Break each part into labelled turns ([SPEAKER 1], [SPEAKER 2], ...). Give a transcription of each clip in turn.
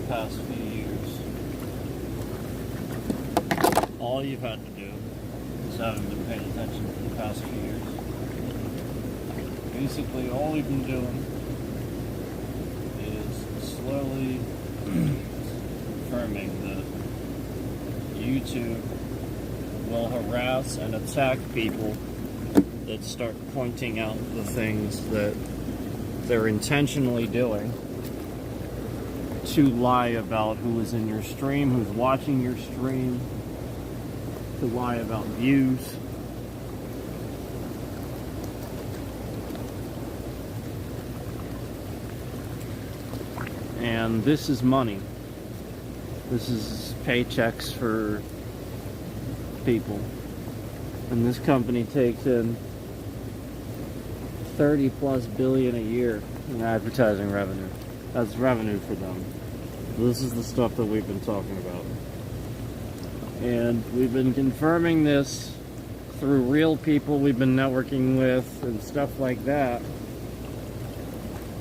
[SPEAKER 1] past few years. All you've had to do is haven't been paying attention for the past few years. Basically, all we've been doing is slowly confirming that YouTube will harass and attack people that start pointing out the things that they're intentionally doing to lie about who is in your stream, who's watching your stream, to lie about views. And this is money. This is paychecks for people. And this company takes in 30 plus billion a year in advertising revenue. That's revenue for them. This is the stuff that we've been talking about. And we've been confirming this through real people we've been networking with and stuff like that.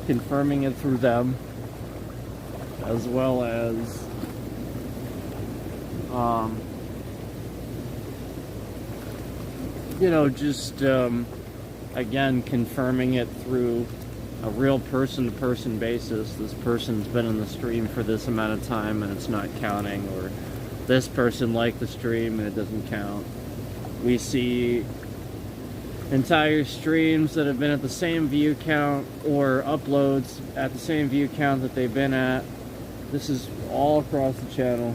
[SPEAKER 1] Confirming it through them, as well as just again, confirming it through a real person-to-person basis. This person's been in the stream for this amount of time and it's not counting, or this person liked the stream and it doesn't count. We see entire streams that have been at the same view count, or uploads at the same view count that they've been at. This is all across the channel.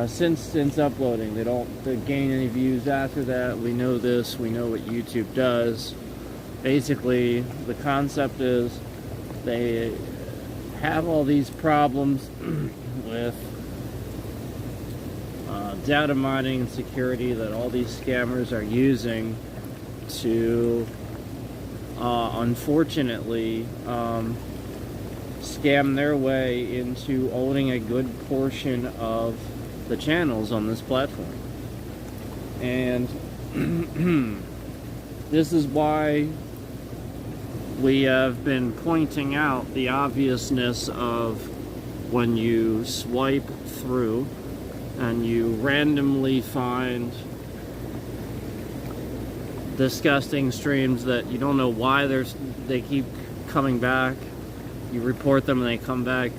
[SPEAKER 1] Since uploading, they don't gain any views after that. We know this. We know what YouTube does. Basically, the concept is they have all these problems with data mining and security that all these scammers are using to, unfortunately, scam their way into owning a good portion of the channels on this platform. And this is why we have been pointing out the obviousness of when you swipe through and you randomly find disgusting streams that you don't know why they keep coming back. You report them and they come back.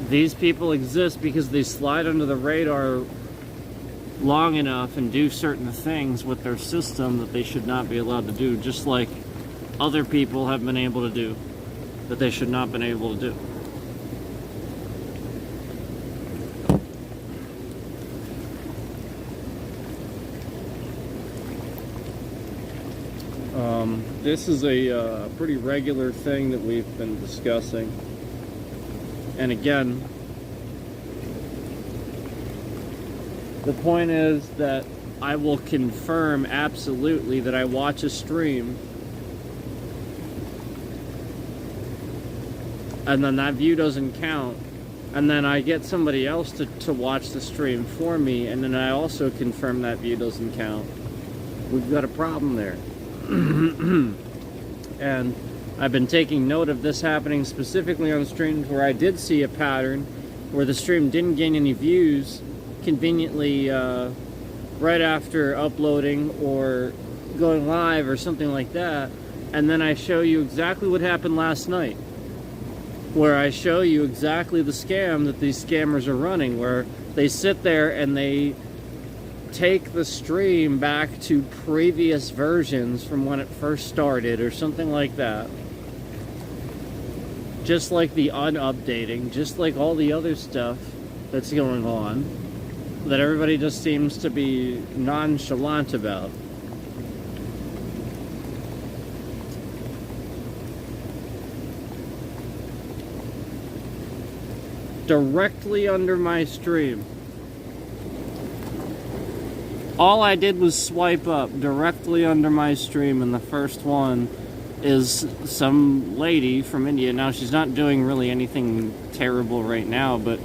[SPEAKER 1] These people exist because they slide under the radar long enough and do certain things with their system that they should not be allowed to do, just like other people have been able to do that they should not have been able to do. This is a pretty regular thing that we've been discussing. And again, the point is that I will confirm absolutely that I watch a stream and then that view doesn't count, and then I get somebody else to watch the stream for me, and then I also confirm that view doesn't count. We've got a problem there. And I've been taking note of this happening specifically on streams where I did see a pattern where the stream didn't gain any views conveniently right after uploading or going live or something like that. And then I show you exactly what happened last night, where I show you exactly the scam that these scammers are running, where they sit there and they take the stream back to previous versions from when it first started or something like that. Just like the unupdating, just like all the other stuff that's going on that everybody just seems to be nonchalant about. Directly under my stream, all I did was swipe up directly under my stream, and the first one is some lady from India. Now, she's not doing really anything terrible right now, but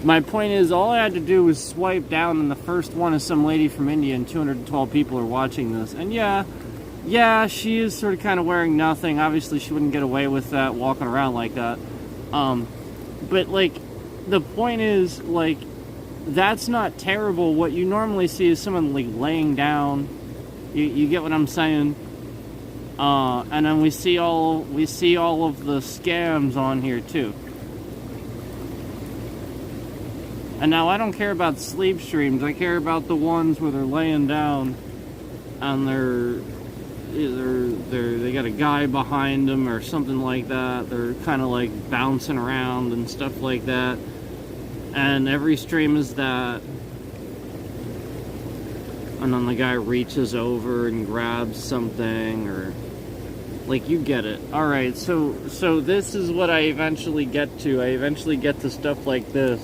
[SPEAKER 1] my point is, all I had to do was swipe down, and the first one is some lady from India, and 212 people are watching this. And yeah, she is sort of kind of wearing nothing. Obviously, she wouldn't get away with that, walking around like that. But, like, the point is, like, that's not terrible. What you normally see is someone, like, laying down. You get what I'm saying? And then we see all of the scams on here too. And now I don't care about sleep streams. I care about the ones where they're laying down and they got a guy behind them or something like that. They're kind of like bouncing around and stuff like that. And every stream is that. And then the guy reaches over and grabs something, or like, you get it. All right, so this is what I eventually get to. I eventually get to stuff like this,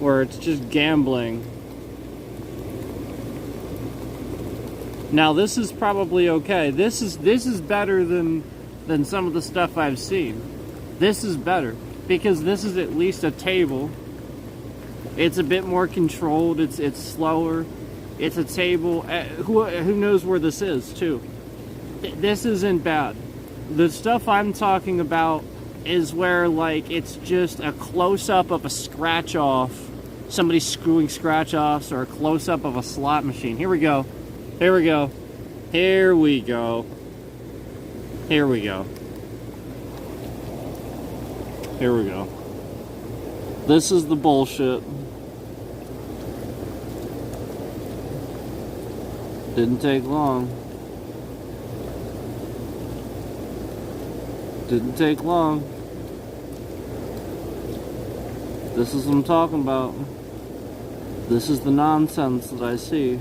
[SPEAKER 1] where it's just gambling. Now this is probably okay. This is better than some of the stuff I've seen. This is better because this is at least a table. It's a bit more controlled. It's slower. It's a table. Who knows where this is, too? This isn't bad. The stuff I'm talking about is where, like, it's just a close-up of a scratch-off. Somebody screwing scratch-offs, or a close-up of a slot machine. Here we go. Here we go. Here we go. Here we go. Here we go. This is the bullshit. Didn't take long. Didn't take long. This is what I'm talking about. This is the nonsense that I see.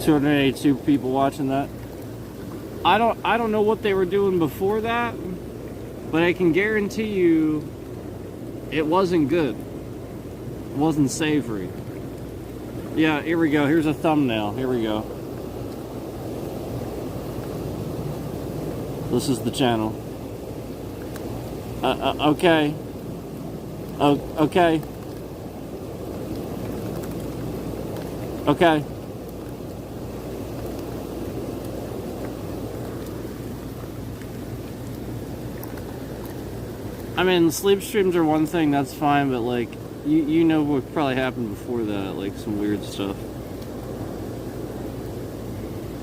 [SPEAKER 1] $282 people watching that. I don't know what they were doing before that, but I can guarantee you it wasn't good. It wasn't savory. Yeah, here we go. Here's a thumbnail. Here we go. This is the channel. Okay. Okay. Okay. I mean, sleep streams are one thing, that's fine, but, like, you know what probably happened before that, like some weird stuff.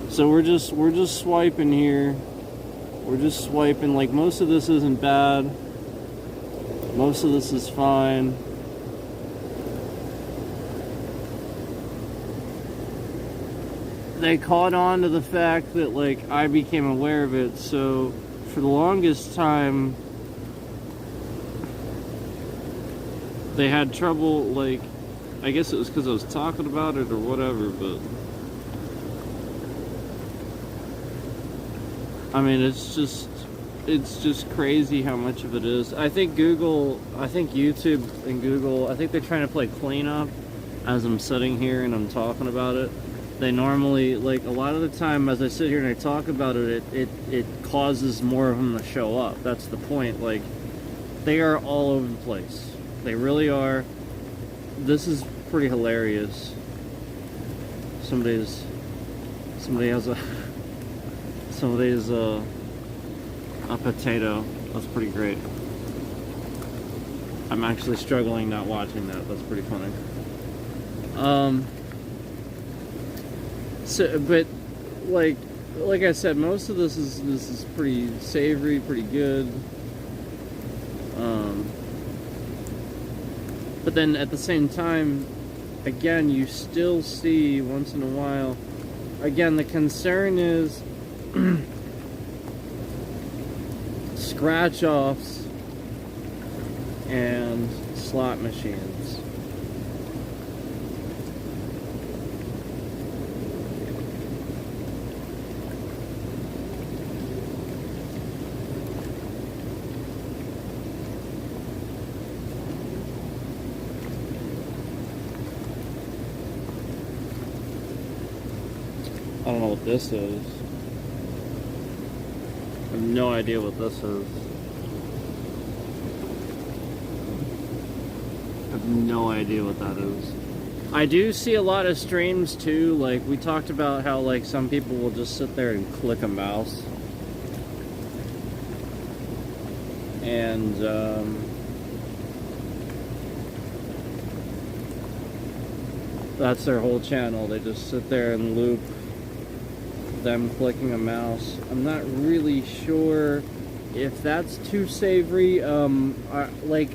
[SPEAKER 1] So we're just swiping here. We're just swiping. Like, most of this isn't bad. Most of this is fine. They caught on to the fact that, like, I became aware of it, so for the longest time they had trouble, like, I guess it was because I was talking about it or whatever, but I mean, it's just crazy how much of it is. I think YouTube and Google, I think they're trying to play cleanup as I'm sitting here and I'm talking about it. They normally, like, a lot of the time as I sit here and I talk about it, it causes more of them to show up. That's the point. Like, they are all over the place. They really are. This is pretty hilarious. Somebody has a potato. That's pretty great. I'm actually struggling not watching that. That's pretty funny. So, but like I said, most of this is pretty savory, pretty good. But then at the same time, again, you still see once in a while. Again, the concern is scratch-offs and slot machines. I don't know what this is. I have no idea what this is. I have no idea what that is. I do see a lot of streams too, like we talked about how like some people will just sit there and click a mouse. And that's their whole channel. They just sit there and loop them clicking a mouse. I'm not really sure if that's too savory. Like,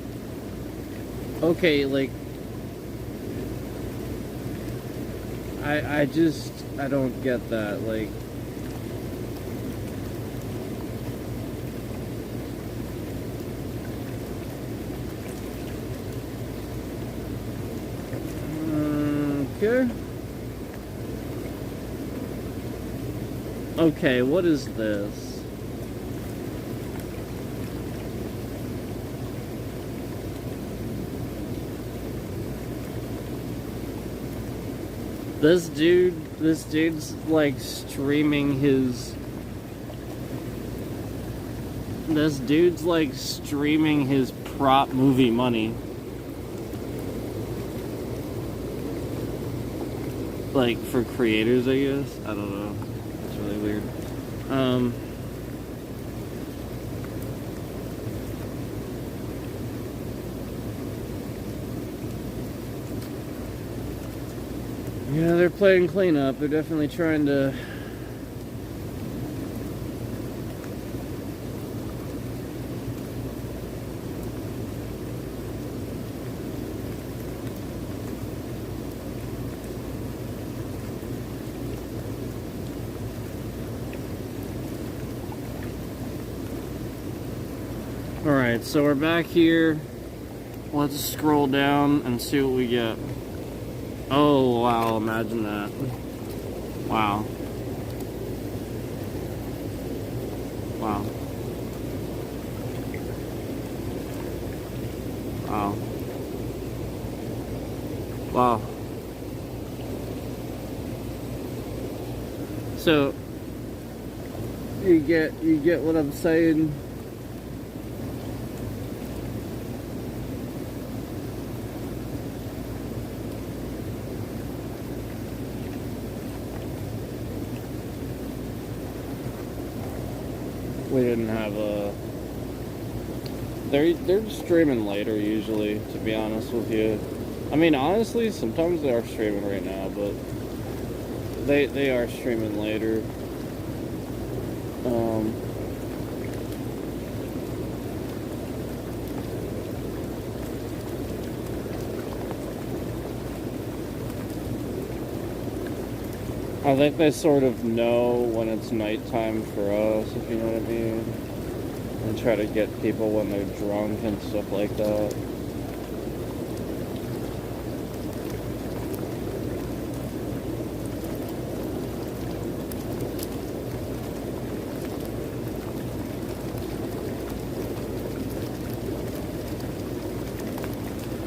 [SPEAKER 1] okay, like I don't get that. Like, okay. Okay, what is this? This dude's like streaming his... This dude's like streaming his prop movie money. Like, for creators, I guess? I don't know. It's really weird. Yeah, they're playing cleanup. They're definitely trying to... Alright, so we're back here. Let's scroll down and see what we get. Oh, wow, imagine that. Wow. Wow. Wow. Wow. So, you get what I'm saying? We didn't have a... They're streaming later usually, to be honest with you. I mean, honestly, sometimes they are streaming right now, but they are streaming later. I think they sort of know when it's nighttime for us, if you know what I mean. And try to get people when they're drunk and stuff like that.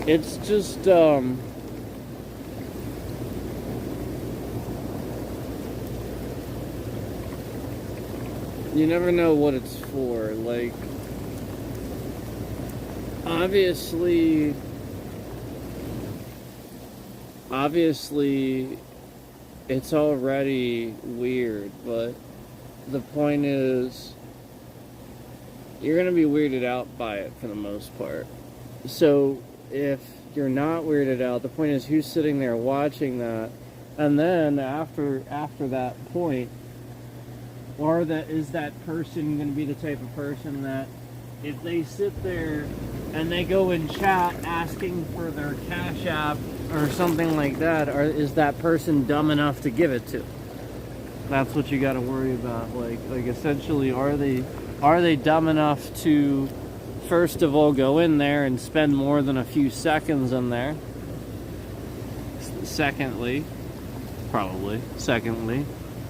[SPEAKER 1] It's just, you never know what it's for. Like, obviously, it's already weird, but the point is, you're gonna be weirded out by it for the most part. So, if you're not weirded out, the point is who's sitting there watching that, and then after that point, is that person going to be the type of person that if they sit there and they go in chat asking for their Cash App or something like that, or is that person dumb enough to give it to? That's what you got to worry about. Like essentially, are they dumb enough to first of all go in there and spend more than a few seconds in there? Secondly,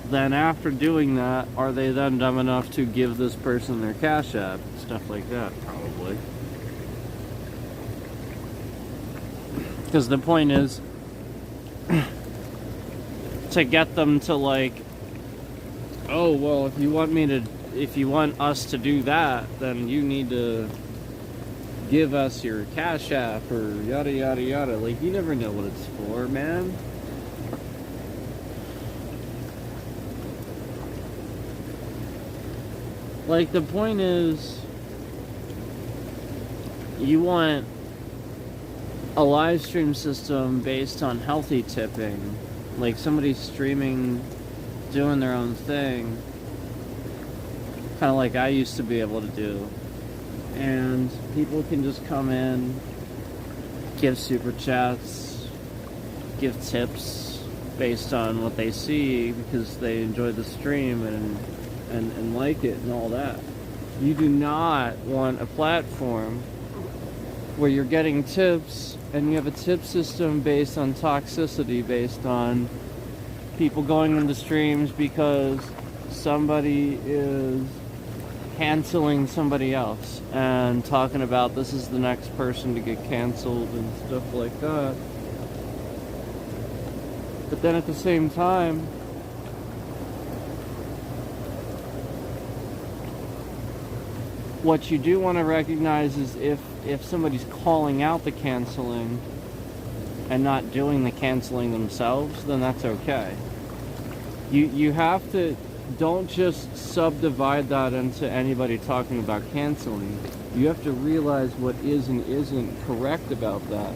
[SPEAKER 1] then after doing that, are they then dumb enough to give this person their Cash App? Stuff like that, probably. Because the point is to get them to like, oh, well, if you want us to do that, then you need to give us your Cash App or yada yada yada. Like, you never know what it's for, man. Like, the point is, you want a live stream system based on healthy tipping. Like, somebody streaming, doing their own thing, kind of like I used to be able to do. And people can just come in, give super chats, give tips based on what they see because they enjoy the stream and like it and all that. You do not want a platform where you're getting tips and you have a tip system based on toxicity, based on people going into streams because somebody is canceling somebody else and talking about this is the next person to get canceled and stuff like that. But then at the same time, what you do want to recognize is if somebody's calling out the canceling and not doing the canceling themselves, then that's okay. You have to, don't just subdivide that into anybody talking about canceling. You have to realize what is and isn't correct about that.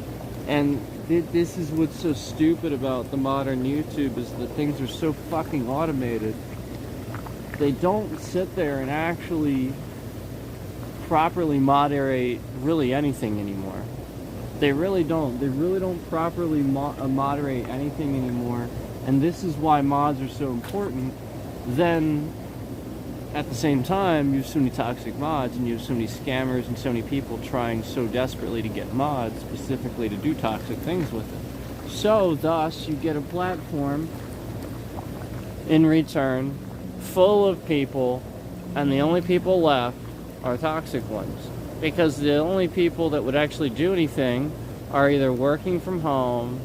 [SPEAKER 1] And this is what's so stupid about the modern YouTube, is that things are so fucking automated. They don't sit there and actually properly moderate really anything anymore. They really don't. They really don't properly moderate anything anymore. And this is why mods are so important. Then, at the same time, you have so many toxic mods, and you have so many scammers and so many people trying so desperately to get mods, specifically to do toxic things with it. So, thus, you get a platform in return full of people, and the only people left are toxic ones. Because the only people that would actually do anything are either working from home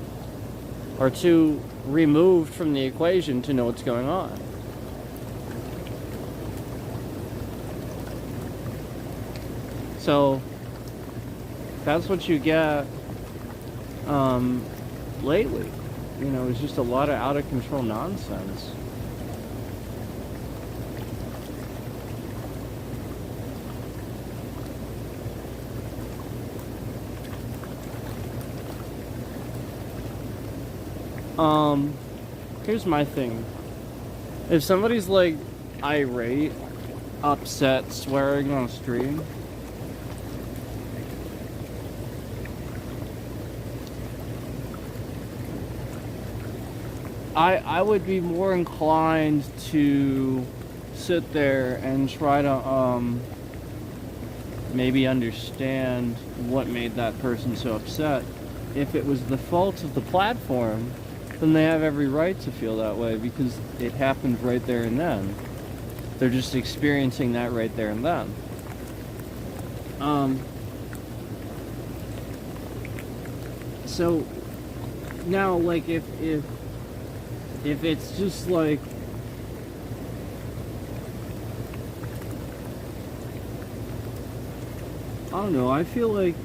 [SPEAKER 1] or too removed from the equation to know what's going on. So that's what you get lately. You know, it's just a lot of out of control nonsense. Here's my thing. If somebody's like irate, upset, swearing on a stream, I would be more inclined to sit there and try to maybe understand what made that person so upset. If it was the fault of the platform, then they have every right to feel that way because it happened right there and then. They're just experiencing that right there and then. So now, like, if it's just like, I don't know, I feel like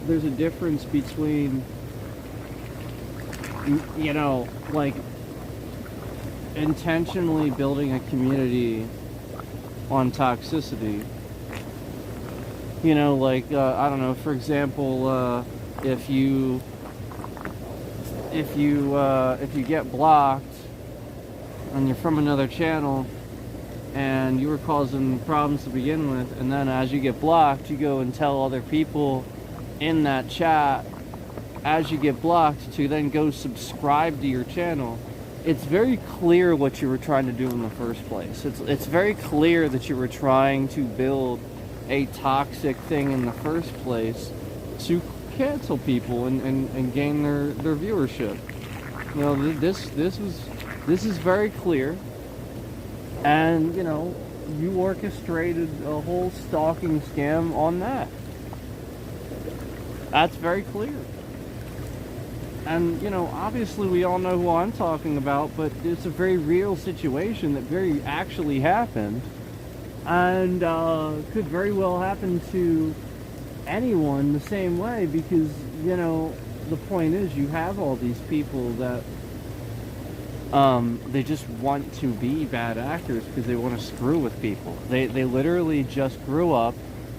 [SPEAKER 1] there's a difference between, you know, like, intentionally building a community on toxicity. You know, like, I don't know, for example, if you get blocked and you're from another channel and you were causing problems to begin with, and then as you get blocked, you go and tell other people in that chat as you get blocked to then go subscribe to your channel, it's very clear what you were trying to do in the first place. It's very clear that you were trying to build a toxic thing in the first place to cancel people and gain their viewership. You know, this is very clear, and you know, you orchestrated a whole stalking scam on that. That's very clear. And you know, obviously we all know who I'm talking about, but it's a very real situation that very actually happened, and could very well happen to anyone the same way, because, you know, the point is you have all these people that they just want to be bad actors because they want to screw with people. They literally just grew up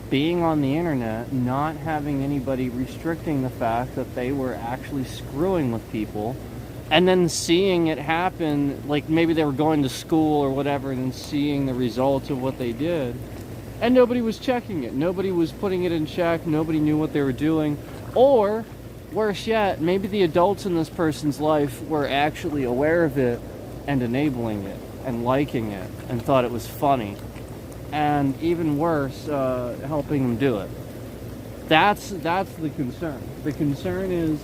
[SPEAKER 1] being on the internet, not having anybody restricting the fact that they were actually screwing with people, and then seeing it happen. Like, maybe they were going to school or whatever, and then seeing the results of what they did, and nobody was checking it. Nobody was putting it in check. Nobody knew what they were doing. Or, worse yet, maybe the adults in this person's life were actually aware of it and enabling it and liking it and thought it was funny. And even worse, helping them do it. That's the concern. The concern is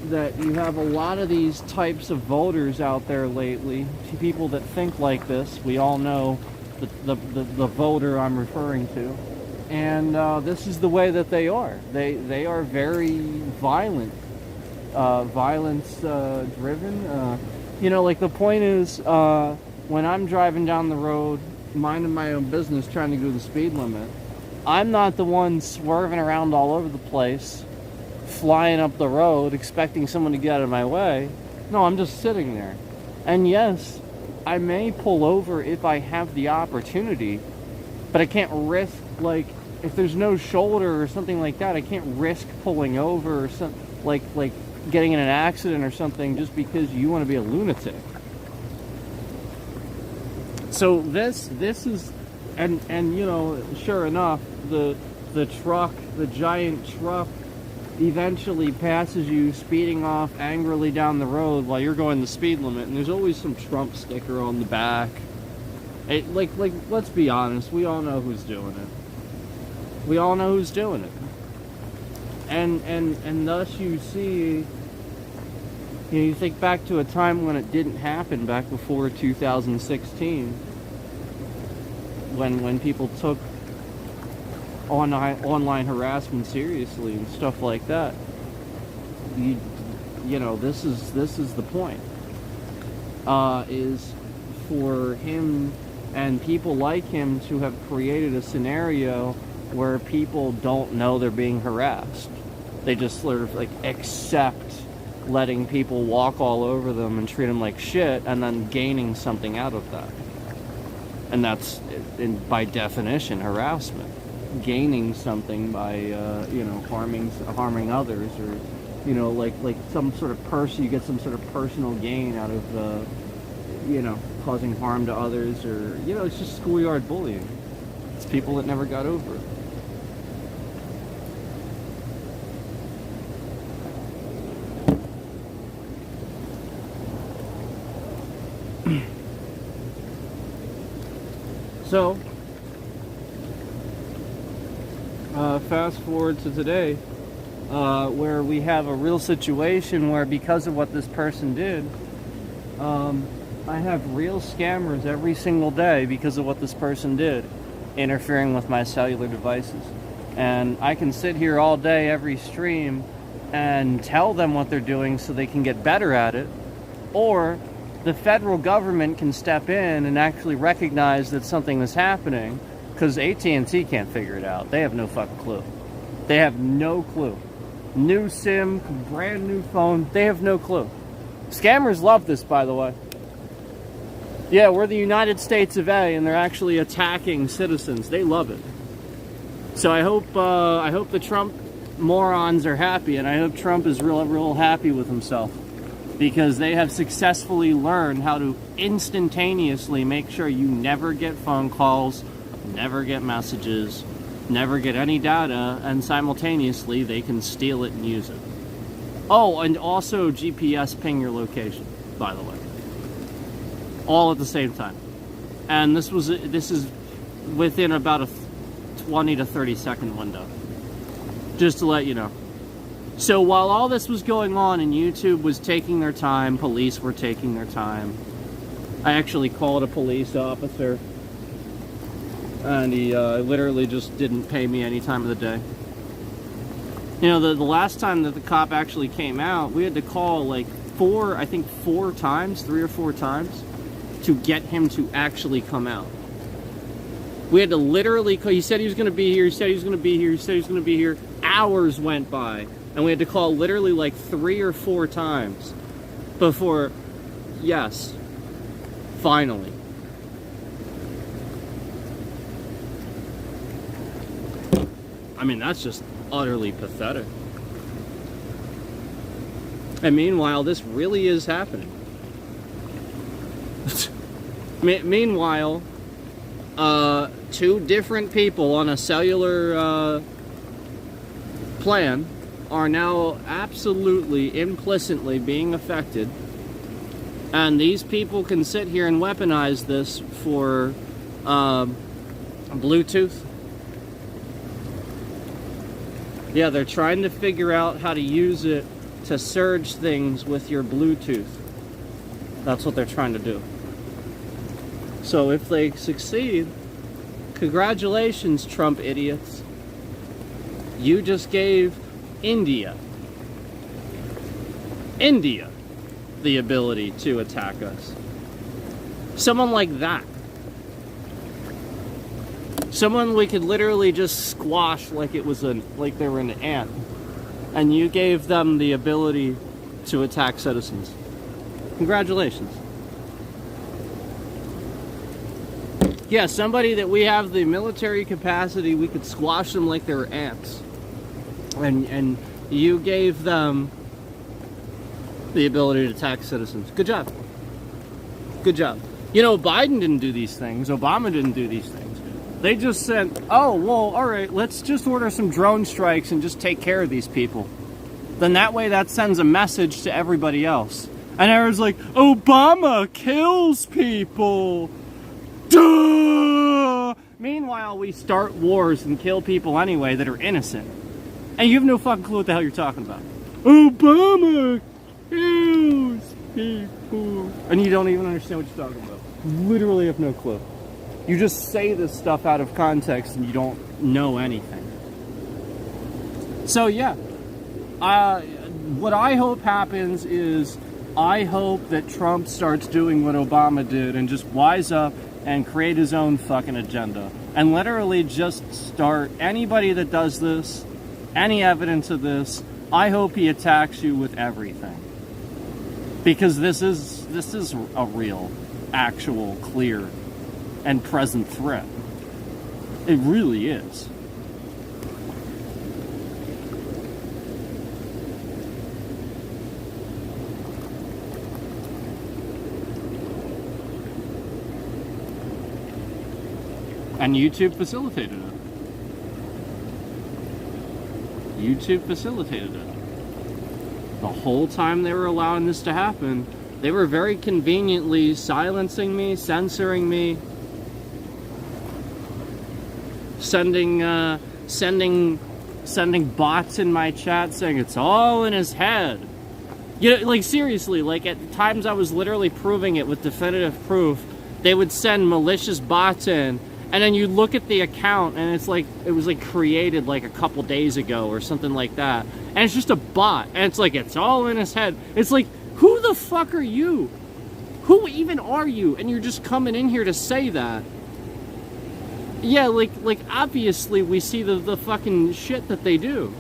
[SPEAKER 1] that you have a lot of these types of voters out there lately, people that think like this. We all know the voter I'm referring to. And this is the way that they are. They are very violent. Violence driven. You know, like, the point is, when I'm driving down the road, minding my own business, trying to go the speed limit, I'm not the one swerving around all over the place, flying up the road, expecting someone to get out of my way. No, I'm just sitting there. And yes, I may pull over if I have the opportunity, but I can't risk, like, if there's no shoulder or something like that, I can't risk pulling over or something, like getting in an accident or something just because you want to be a lunatic. So this is, and you know, sure enough, the truck, the giant truck, eventually passes you, speeding off angrily down the road while you're going the speed limit, and there's always some Trump sticker on the back. Like, let's be honest, we all know who's doing it. We all know who's doing it. And thus you see, you know, you think back to a time when it didn't happen, back before 2016, when people took online harassment seriously and stuff like that. You know, this is the point. Is for him and people like him to have created a scenario where people don't know they're being harassed. They just sort of, like, accept letting people walk all over them and treat them like shit, and then gaining something out of that. And that's, by definition, harassment. Gaining something by, you know, harming others, or, you know, like some sort of you get some sort of personal gain out of, you know, causing harm to others, or, you know, it's just schoolyard bullying. It's people that never got over it. So, fast forward to today, where we have a real situation where, because of what this person did, I have real scammers every single day because of what this person did, interfering with my cellular devices. And I can sit here all day, every stream, and tell them what they're doing so they can get better at it, or the federal government can step in and actually recognize that something is happening, because AT&T can't figure it out. They have no fucking clue. They have no clue. New SIM, brand new phone, they have no clue. Scammers love this, by the way. Yeah, we're the United States of A, and they're actually attacking citizens. They love it. So I hope the Trump morons are happy, and I hope Trump is real happy with himself, because they have successfully learned how to instantaneously make sure you never get phone calls, never get messages, never get any data, and simultaneously they can steal it and use it. Oh, and also GPS ping your location, by the way. All at the same time. And this is within about a 20 to 30 second window. Just to let you know. So while all this was going on and YouTube was taking their time, police were taking their time, I actually called a police officer, and he literally just didn't pay me any time of the day. You know, the last time that the cop actually came out, we had to call like 3 or 4 times to get him to actually come out. We had to literally call. He said he was going to be here, he said he was going to be here, he said he was going to be here. hours went by, and we had to call literally like 3 or 4 times before, yes, finally. I mean, that's just utterly pathetic. And meanwhile, this really is happening. Meanwhile, 2 different people on a cellular plan are now absolutely implicitly being affected, and these people can sit here and weaponize this for Bluetooth. Yeah, they're trying to figure out how to use it to surge things with your Bluetooth. That's what they're trying to do. So if they succeed, congratulations, Trump idiots. You just gave India the ability to attack us. Someone like that. Someone we could literally just squash like it was like they were an ant. And you gave them the ability to attack citizens. Congratulations. Yeah, somebody that we have the military capacity, we could squash them like they were ants. And you gave them the ability to attack citizens. Good job. Good job. You know, Biden didn't do these things. Obama didn't do these things. They just said, oh, well, all right, let's just order some drone strikes and just take care of these people. Then that way that sends a message to everybody else. And everyone's like, Obama kills people. Duh! Meanwhile, we start wars and kill people anyway that are innocent. And you have no fucking clue what the hell you're talking about. Obama kills people. And you don't even understand what you're talking about. Literally have no clue. You just say this stuff out of context and you don't know anything. So yeah, what I hope happens is I hope that Trump starts doing what Obama did and just wise up and create his own fucking agenda. And literally just start anybody that does this, any evidence of this, I hope he attacks you with everything. Because this is a real, actual, clear and present threat. It really is. And YouTube facilitated it. YouTube facilitated it. The whole time they were allowing this to happen, they were very conveniently silencing me, censoring me, sending bots in my chat saying it's all in his head. You know, like seriously, like at times I was literally proving it with definitive proof. They would send malicious bots in, and then you look at the account and it's like it was like created like a couple days ago or something like that. And it's just a bot, and it's like it's all in his head. It's like, who the fuck are you? Who even are you? And you're just coming in here to say that. Yeah, like obviously we see the fucking shit that they do.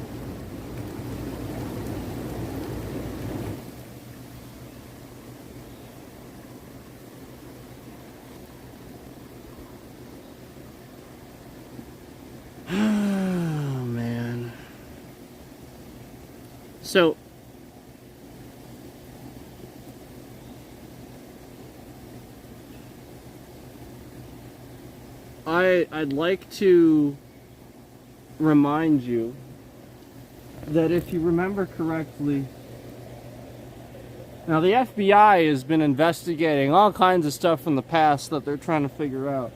[SPEAKER 1] Oh, man. So I'd like to remind you that if you remember correctly, now the FBI has been investigating all kinds of stuff from the past that they're trying to figure out.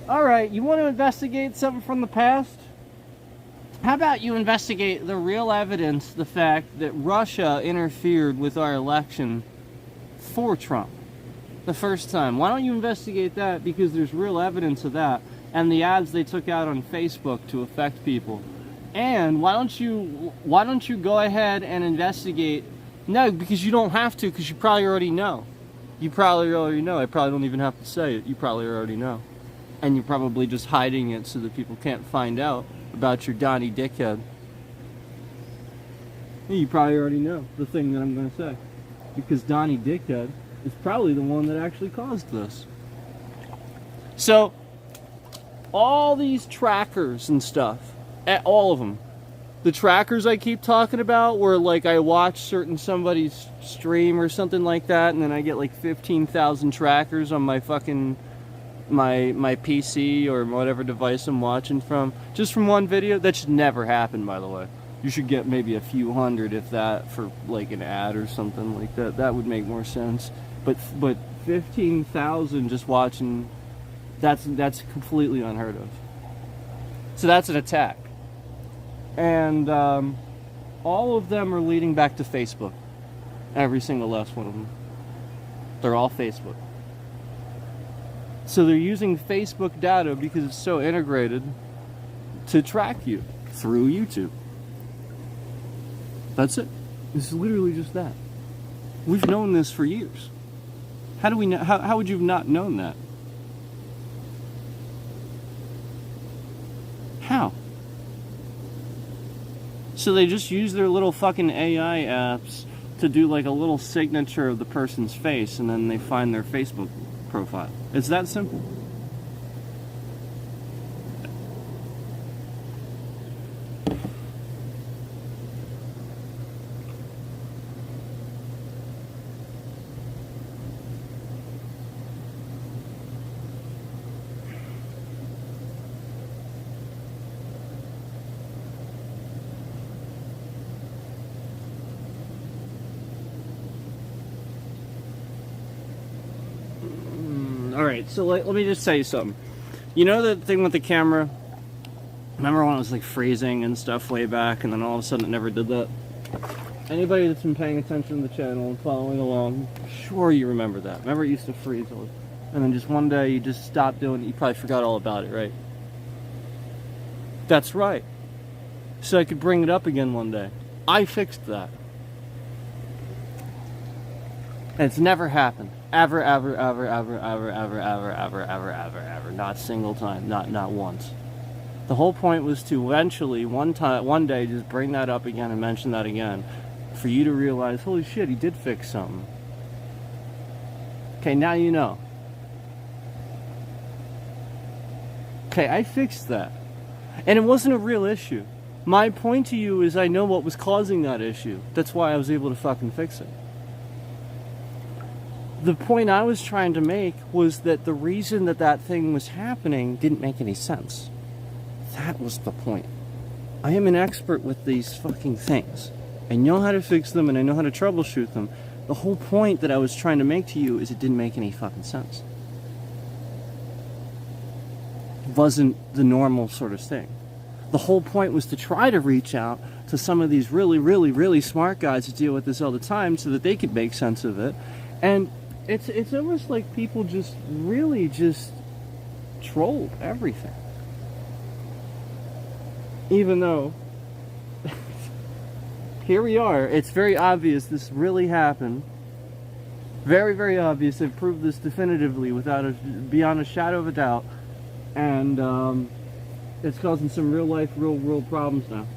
[SPEAKER 1] Alright, you want to investigate something from the past? How about you investigate the real evidence, the fact that Russia interfered with our election for Trump the first time? Why don't you investigate that? Because there's real evidence of that, and the ads they took out on Facebook to affect people. And why don't you go ahead and investigate? No, because you don't have to, because you probably already know. You probably already know. I probably don't even have to say it. You probably already know. And you're probably just hiding it so that people can't find out. about your Donnie dickhead. You probably already know the thing that I'm going to say. Because Donnie dickhead is probably the one that actually caused this. So, all these trackers and stuff, all of them, the trackers I keep talking about, where like I watch somebody's stream or something like that, and then I get like 15,000 trackers on my fucking my PC or whatever device I'm watching from, just from one video. That should never happen, by the way. You should get maybe a few hundred, if that, for like an ad or something like that. That would make more sense. But 15,000 just watching, that's completely unheard of. So that's an attack. And all of them are leading back to Facebook. Every single last one of them. They're all Facebook. So they're using Facebook data because it's so integrated to track you through YouTube. That's it. It's literally just that. We've known this for years. How do we know? How would you have not known that? How? So they just use their little fucking AI apps to do like a little signature of the person's face, and then they find their Facebook profile. It's that simple. Alright, so let me just say something. You know the thing with the camera? Remember when it was like freezing and stuff way back, and then all of a sudden it never did that? Anybody that's been paying attention to the channel and following along, sure you remember that. Remember it used to freeze, and then just one day you just stopped doing it, you probably forgot all about it, right? That's right. So I could bring it up again one day. I fixed that. And it's never happened. Ever. Not a single time. Not once. The whole point was to eventually, one day, just bring that up again and mention that again. For you to realize, holy shit, he did fix something. Okay, now you know. Okay, I fixed that. And it wasn't a real issue. My point to you is I know what was causing that issue. That's why I was able to fucking fix it. The point I was trying to make was that the reason that thing was happening didn't make any sense. That was the point. I am an expert with these fucking things. I know how to fix them and I know how to troubleshoot them. The whole point that I was trying to make to you is it didn't make any fucking sense. It wasn't the normal sort of thing. The whole point was to try to reach out to some of these really smart guys who deal with this all the time so that they could make sense of it. And it's almost like people just really just trolled everything. Even though here we are, it's very obvious this really happened. Very obvious. I've proved this definitively beyond a shadow of a doubt. And it's causing some real life, real world problems now.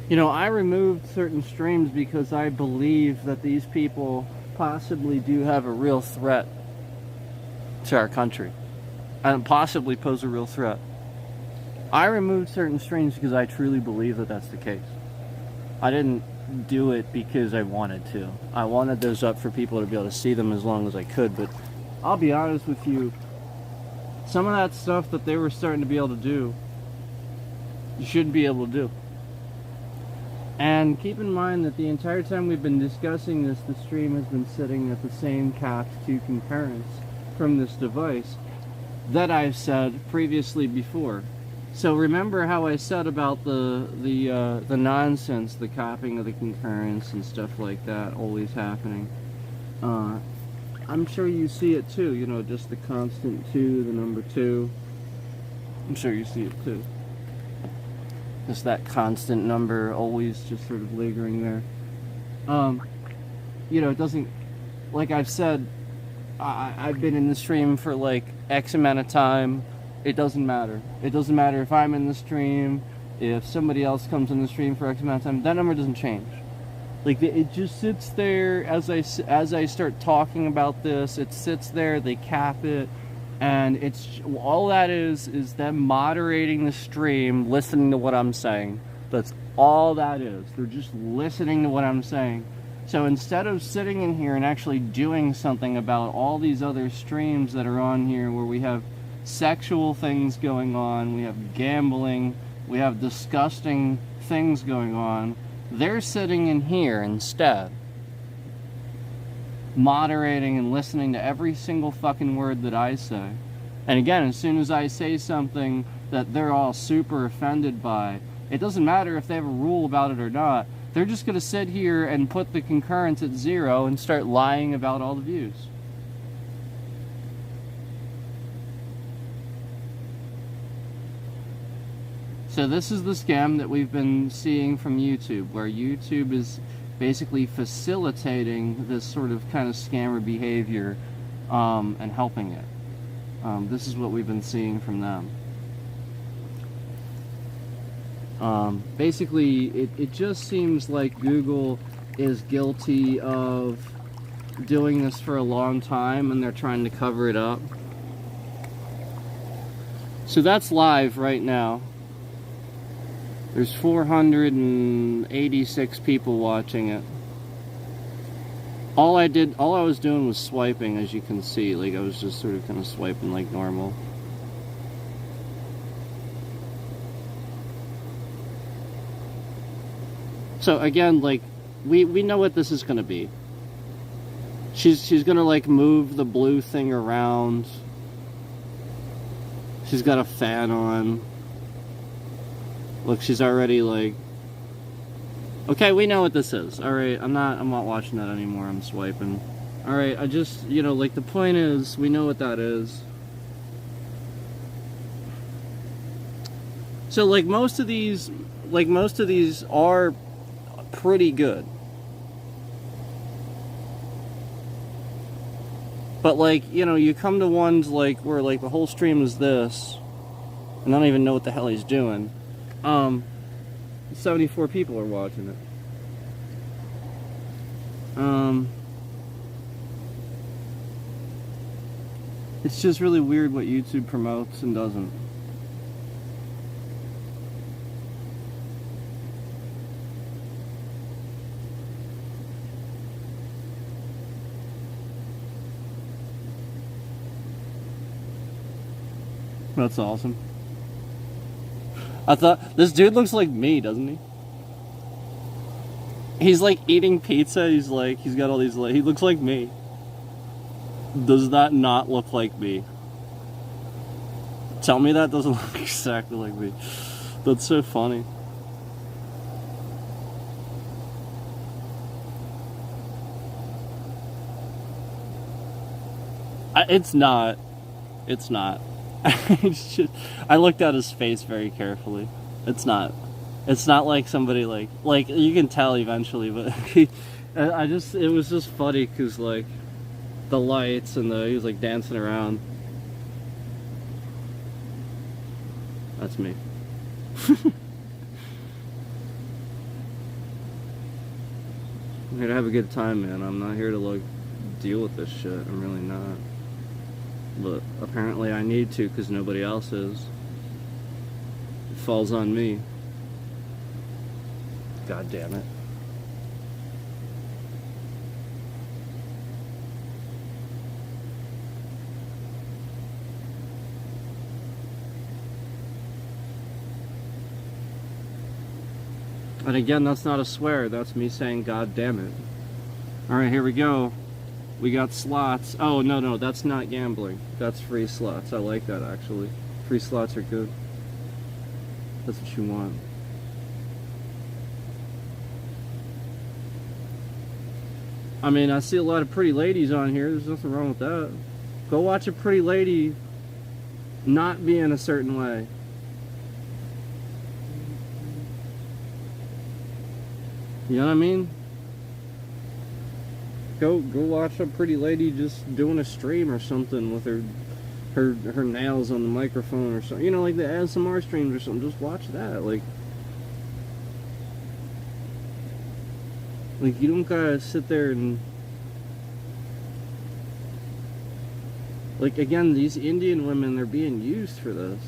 [SPEAKER 1] You know, I removed certain streams because I believe that these people possibly do have a real threat to our country and possibly pose a real threat. I removed certain streams because I truly believe that that's the case. I didn't do it because I wanted to. I wanted those up for people to be able to see them as long as I could, but I'll be honest with you, some of that stuff that they were starting to be able to do, you shouldn't be able to do. And keep in mind that the entire time we've been discussing this, the stream has been sitting at the same capped 2 concurrence from this device that I've said previously before. So remember how I said about the nonsense, the copying of the concurrence and stuff like that always happening. I'm sure you see it too, you know, just the constant 2, the number 2. I'm sure you see it too. Just that constant number always just sort of lingering there. you know, it doesn't, like I've said, I've been in the stream for like X amount of time. It doesn't matter. It doesn't matter if I'm in the stream, if somebody else comes in the stream for X amount of time. That number doesn't change. Like, it just sits there as I start talking about this. It sits there. They cap it, and it's all that is them moderating the stream, listening to what I'm saying. That's all that is. They're just listening to what I'm saying. So instead of sitting in here and actually doing something about all these other streams that are on here, where we have sexual things going on, we have gambling, we have disgusting things going on, they're sitting in here instead, moderating and listening to every single fucking word that I say. And again, as soon as I say something that they're all super offended by, it doesn't matter if they have a rule about it or not. They're just going to sit here and put the concurrence at 0 and start lying about all the views. So this is the scam that we've been seeing from YouTube, where YouTube is basically facilitating this sort of kind of scammer behavior and helping it. This is what we've been seeing from them. Basically, it just seems like Google is guilty of doing this for a long time, and they're trying to cover it up. So that's live right now. There's 486 people watching it. All I was doing was swiping, as you can see. Like, I was just sort of kind of swiping like normal. So again, like, we know what this is gonna be. She's gonna like move the blue thing around. She's got a fan on. Look, she's already like, okay, we know what this is. Alright, I'm not watching that anymore. I'm swiping. Alright, I just, you know, like, the point is, we know what that is. So, like, most of these are pretty good. But, like, you know, you come to ones like where like the whole stream is this, and I don't even know what the hell he's doing. 74 people are watching it. It's just really weird what YouTube promotes and doesn't. That's awesome. I thought, this dude looks like me, doesn't he? He's like eating pizza, he's got all these, like, he looks like me. Does that not look like me? Tell me that doesn't look exactly like me. That's so funny. It's not. It's not. It's just, I looked at his face very carefully. It's not like somebody like you can tell eventually, but it was just funny because like the lights and he was like dancing around. That's me. I'm here to have a good time, man. I'm not here to like deal with this shit. I'm really not. But apparently I need to because nobody else is. It falls on me. God damn it. And again, that's not a swear, that's me saying God damn it. Alright, here we go. We got slots. Oh, no, that's not gambling. That's free slots. I like that, actually. Free slots are good. That's what you want. I mean, I see a lot of pretty ladies on here. There's nothing wrong with that. Go watch a pretty lady not be in a certain way. You know what I mean? Go watch a pretty lady just doing a stream or something with her nails on the microphone or something. You know, like the ASMR streams or something. Just watch that. Like you don't gotta sit there and... Like, again, these Indian women, they're being used for this.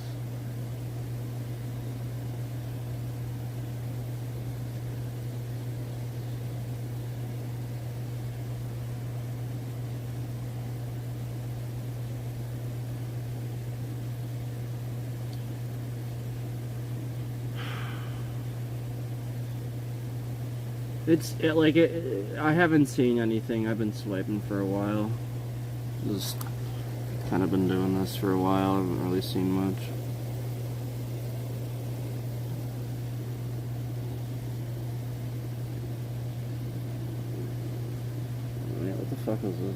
[SPEAKER 1] I haven't seen anything. I've been swiping for a while. Just kind of been doing this for a while. I haven't really seen much. Wait, what the fuck is this?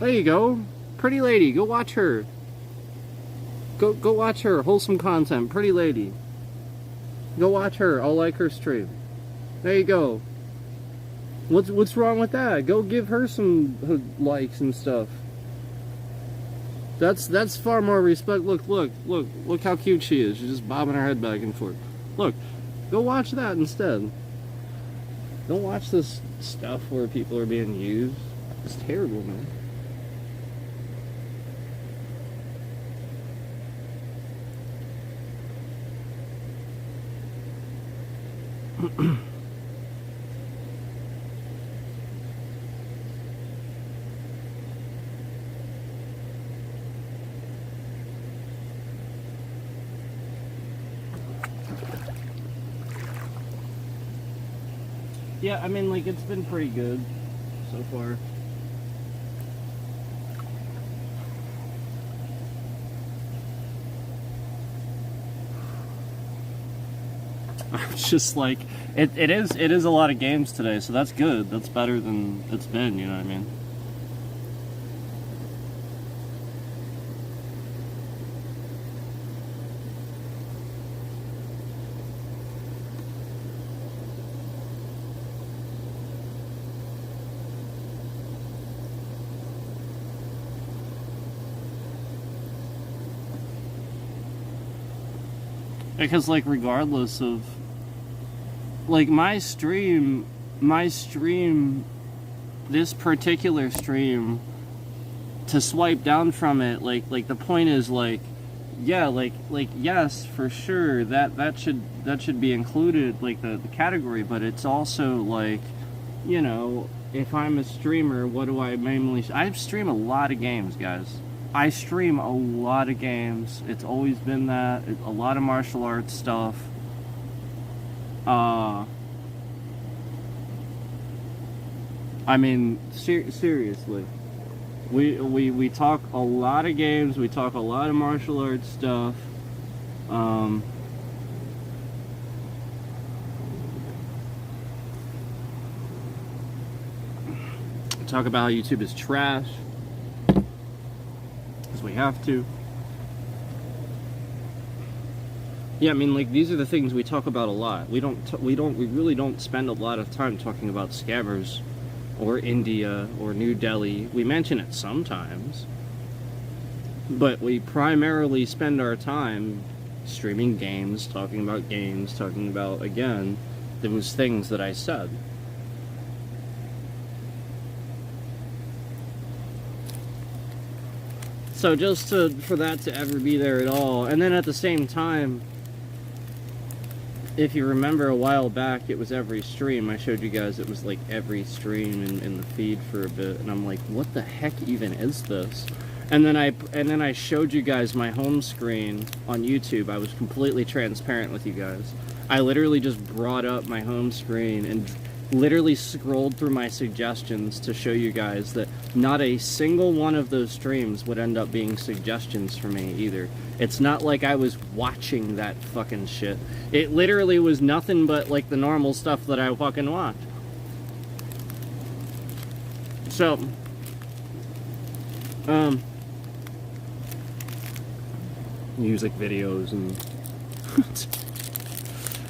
[SPEAKER 1] There you go. Pretty lady, go watch her. Go watch her. Wholesome content. Pretty lady. Go watch her. I'll like her stream. There you go. What's wrong with that? Go give her some likes and stuff. That's far more respect. Look how cute she is. She's just bobbing her head back and forth. Look, go watch that instead. Don't watch this stuff where people are being used. It's terrible, man. Yeah, I mean, like, it's been pretty good so far. I'm just like, it is a lot of games today, so that's good. That's better than it's been, you know what I mean? Because, like, regardless of, like, my stream, this particular stream, to swipe down from it, like the point is, like, yeah, like yes, for sure, that should be included, like, the category, but it's also, like, you know, if I'm a streamer, what do I mainly... I stream a lot of games, guys. I stream a lot of games. It's always been that. A lot of martial arts stuff. I mean, seriously. We talk a lot of games. We talk a lot of martial arts stuff. Talk about how YouTube is trash. We have to. Yeah, I mean, like, these are the things we talk about a lot. We really don't spend a lot of time talking about scabbers or India or New Delhi. We mention it sometimes, but we primarily spend our time streaming games, talking about, again, those things that I said. So just for that to ever be there at all, and then at the same time, if you remember a while back, it was every stream. I showed you guys it was like every stream in the feed for a bit, and I'm like, what the heck even is this? And then I showed you guys my home screen on YouTube. I was completely transparent with you guys. I literally just brought up my home screen and literally scrolled through my suggestions to show you guys that not a single one of those streams would end up being suggestions for me either. It's not like I was watching that fucking shit. It literally was nothing but like the normal stuff that I fucking watch. So, music videos and,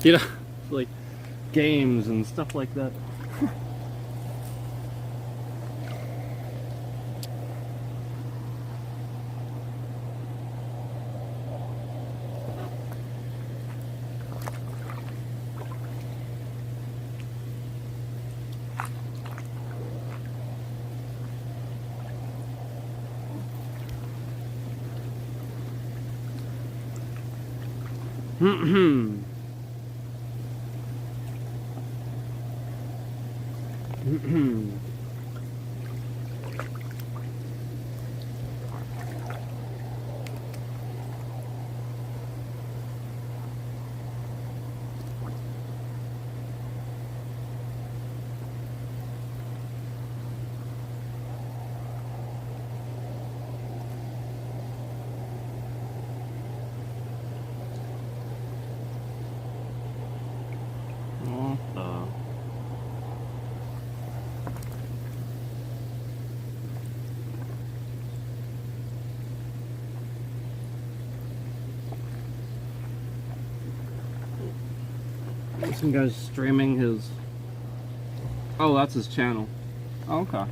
[SPEAKER 1] you know, like games and stuff like that. Some guy's streaming his... Oh, that's his channel. Oh, okay.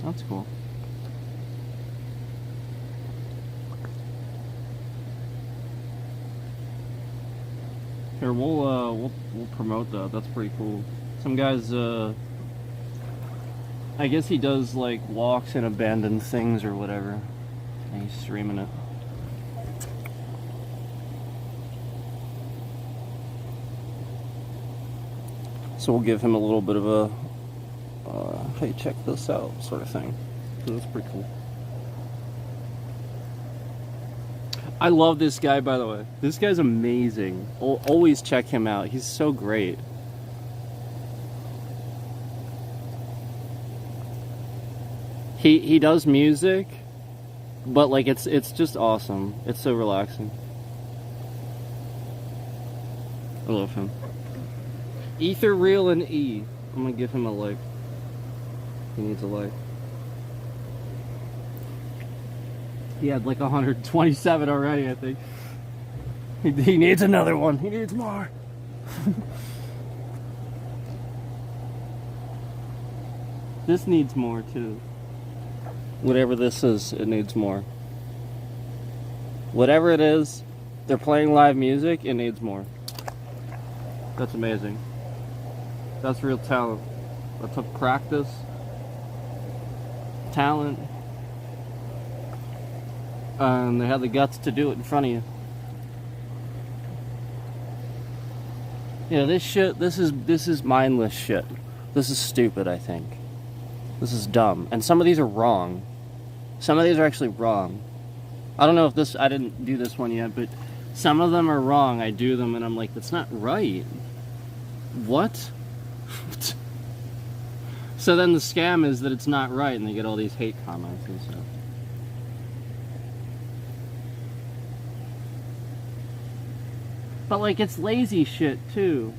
[SPEAKER 1] That's cool. Here, we'll promote that. That's pretty cool. Some guys, I guess he does like walks in abandoned things or whatever, and he's streaming it. So we'll give him a little bit of a, hey, check this out sort of thing. So that's pretty cool. I love this guy, by the way. This guy's amazing. Always check him out. He's so great. He does music, but like it's just awesome. It's so relaxing. I love him. Ether Real and E. I'm gonna give him a like. He needs a like. He had like 127 already, I think. He needs another one. He needs more. This needs more too. Whatever this is, it needs more. Whatever it is, they're playing live music, it needs more. That's amazing. That's real talent. That took practice, talent, and they had the guts to do it in front of you. Yeah, this shit, this is mindless shit. This is stupid, I think. This is dumb. And some of these are wrong. Some of these are actually wrong. I don't know if this, I didn't do this one yet, but some of them are wrong. I do them and I'm like, that's not right. What? So then the scam is that it's not right and they get all these hate comments and stuff. But like, it's lazy shit too.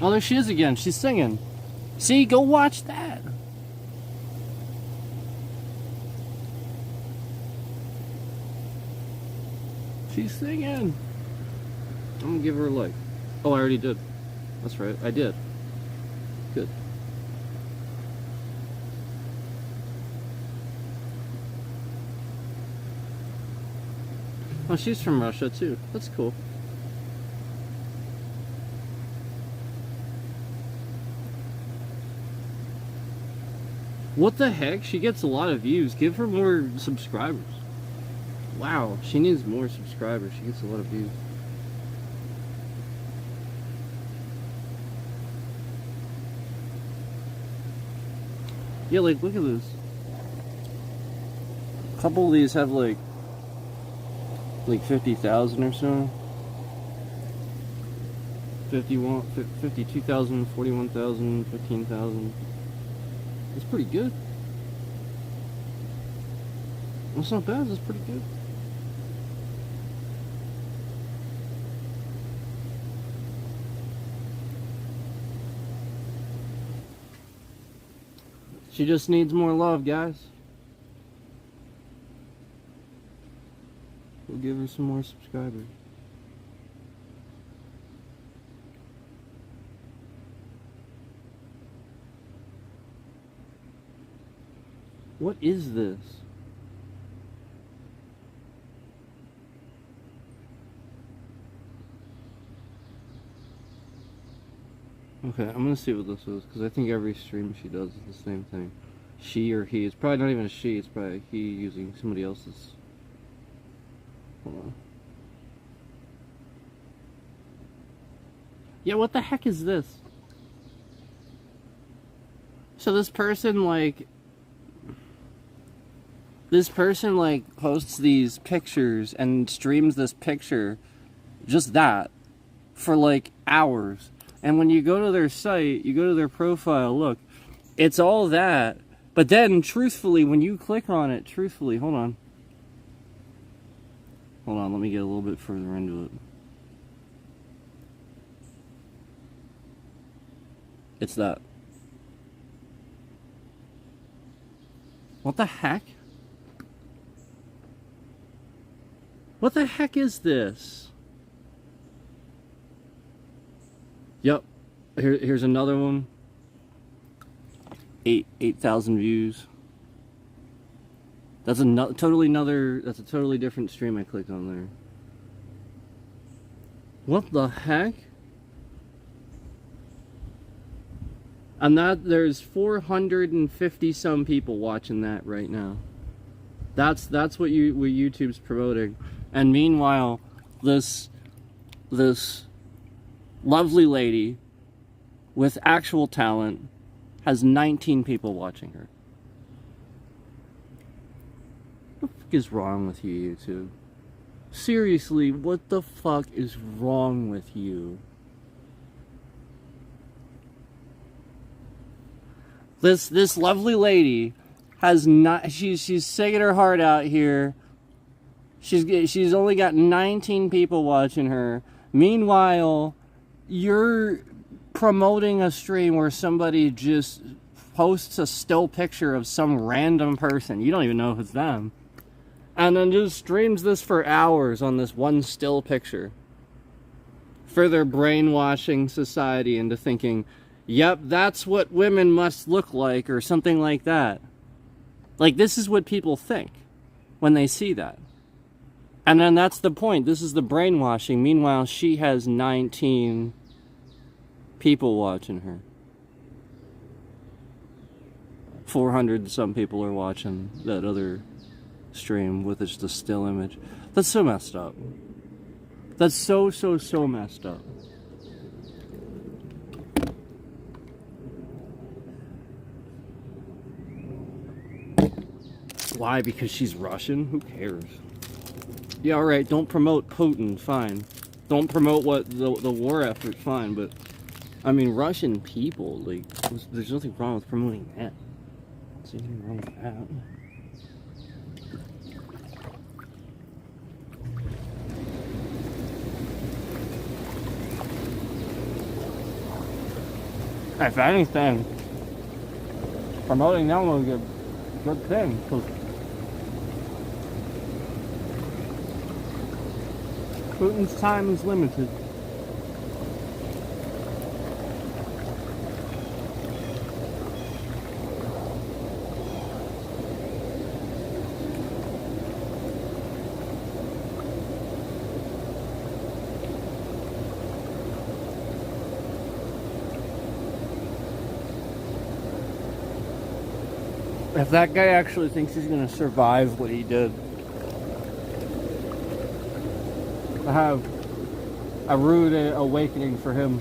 [SPEAKER 1] Oh, there she is again. She's singing. See, go watch that. She's singing. I'm gonna give her a like. Oh, I already did. That's right, I did. Good. Oh, she's from Russia too. That's cool. What the heck? She gets a lot of views. Give her more subscribers. Wow, she needs more subscribers. She gets a lot of views. Yeah, like, look at this. A couple of these have like 50,000 or so. 51, 52,000, 41,000, 15,000. That's pretty good. That's not bad, that's pretty good. She just needs more love, guys. We'll give her some more subscribers. What is this? Okay, I'm gonna see what this is, because I think every stream she does is the same thing. She or he. It's probably not even a she, it's probably a he using somebody else's. Hold on. Yeah, what the heck is this? So this person, like, posts these pictures and streams this picture, just that, for like hours. And when you go to their site, you go to their profile, look, it's all that. But then, truthfully, when you click on it, hold on. Hold on, let me get a little bit further into it. It's that. What the heck? What the heck is this? Yep. Here's another one. 8,000 views. That's a totally different stream I clicked on there. What the heck? And there's 450 some people watching that right now. That's what YouTube's promoting. And meanwhile, this lovely lady with actual talent has 19 people watching her. What the fuck is wrong with you, YouTube? Seriously, what the fuck is wrong with you? This lovely lady has not. She's singing her heart out here. She's only got 19 people watching her. Meanwhile, you're promoting a stream where somebody just posts a still picture of some random person. You don't even know if it's them. And then just streams this for hours on this one still picture. Further brainwashing society into thinking, yep, that's what women must look like, or something like that. Like, this is what people think when they see that. And then that's the point. This is the brainwashing. Meanwhile, she has 19 people watching her. 400 some people are watching that other stream with just a still image. That's so messed up. That's so messed up. Why? Because she's Russian? Who cares? Yeah, alright, don't promote Putin, fine. Don't promote what the war effort, fine, but I mean, Russian people, like, there's nothing wrong with promoting that. There's nothing wrong with that. If anything, promoting them was a good thing, because Putin's time is limited. If that guy actually thinks he's going to survive what he did, I have a rude awakening for him.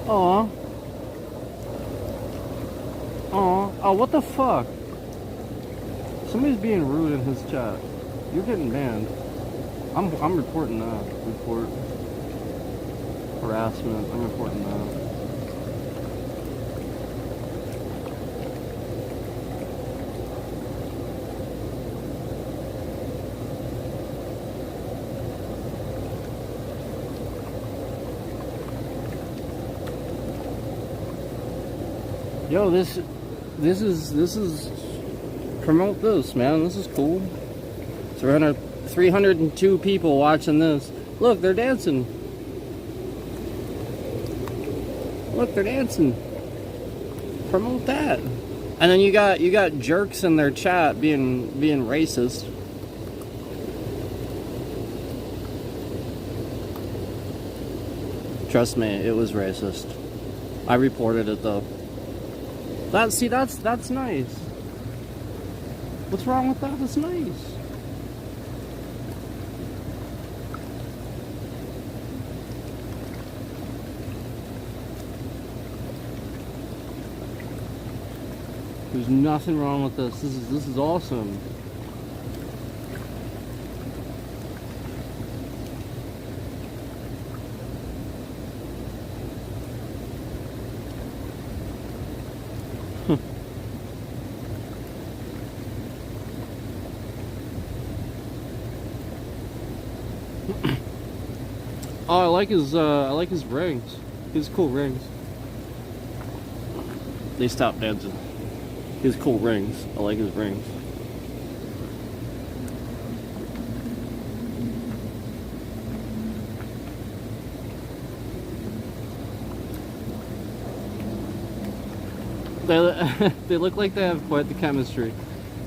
[SPEAKER 1] Aw. Aw. Oh, what the fuck? Somebody's being rude in his chat. You're getting banned. I'm reporting that. Report. Harassment. I'm reporting that. Yo, this is promote this, man. This is cool. It's around 302 people watching this. Look, they're dancing. Look, they're dancing. Promote that. And then you got jerks in their chat being racist. Trust me, it was racist. I reported it though. That's nice. What's wrong with that? That's nice. There's nothing wrong with this. This is awesome. Oh, I like his rings. His cool rings. They stopped dancing. His cool rings. I like his rings. They look like they have quite the chemistry.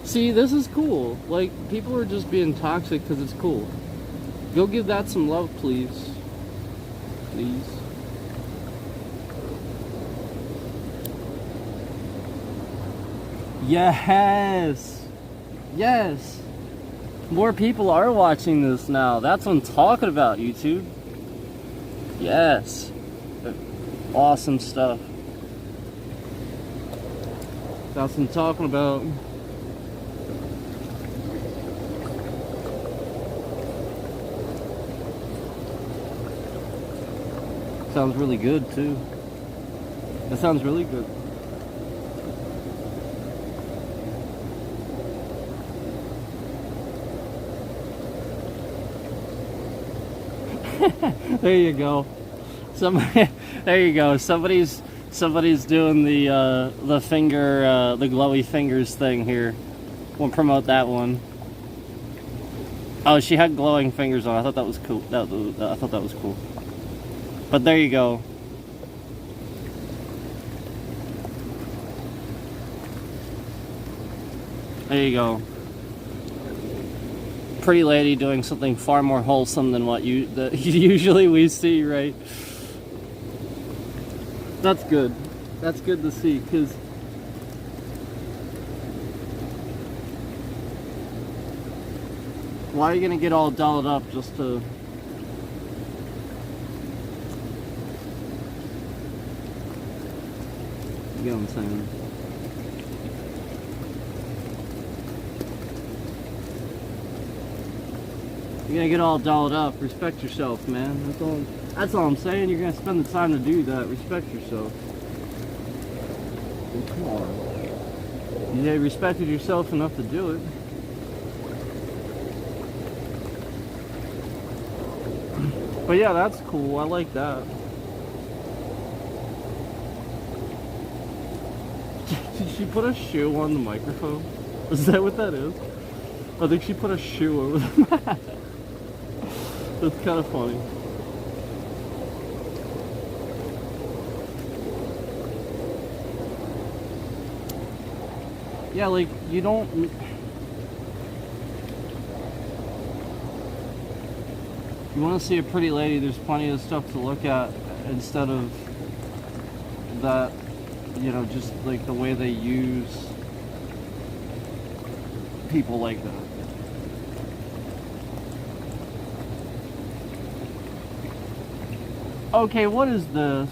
[SPEAKER 1] See, this is cool. Like, people are just being toxic because it's cool. Go give that some love, please. Please. Yes! Yes! More people are watching this now. That's what I'm talking about, YouTube. Yes. Awesome stuff. That's what I'm talking about. Sounds really good too. That sounds really good. There you go. Somebody, there you go. Somebody's doing the finger, the glowy fingers thing here. We'll promote that one. Oh, she had glowing fingers on. I thought that was cool. I thought that was cool. But there you go. There you go. Pretty lady doing something far more wholesome than what usually we see, right? That's good. That's good to see, because why are you gonna get all dolled up just to... You get what I'm saying? You're gonna get all dolled up. Respect yourself, man. That's all I'm saying. You're gonna spend the time to do that. Respect yourself. Well, come on. You respected yourself enough to do it. But yeah, that's cool. I like that. Did she put a shoe on the microphone? Is that what that is? I think she put a shoe over the mat. That's kind of funny. Yeah, like, you don't... You want to see a pretty lady, there's plenty of stuff to look at instead of that, you know, just like the way they use people like that. Okay, what is this?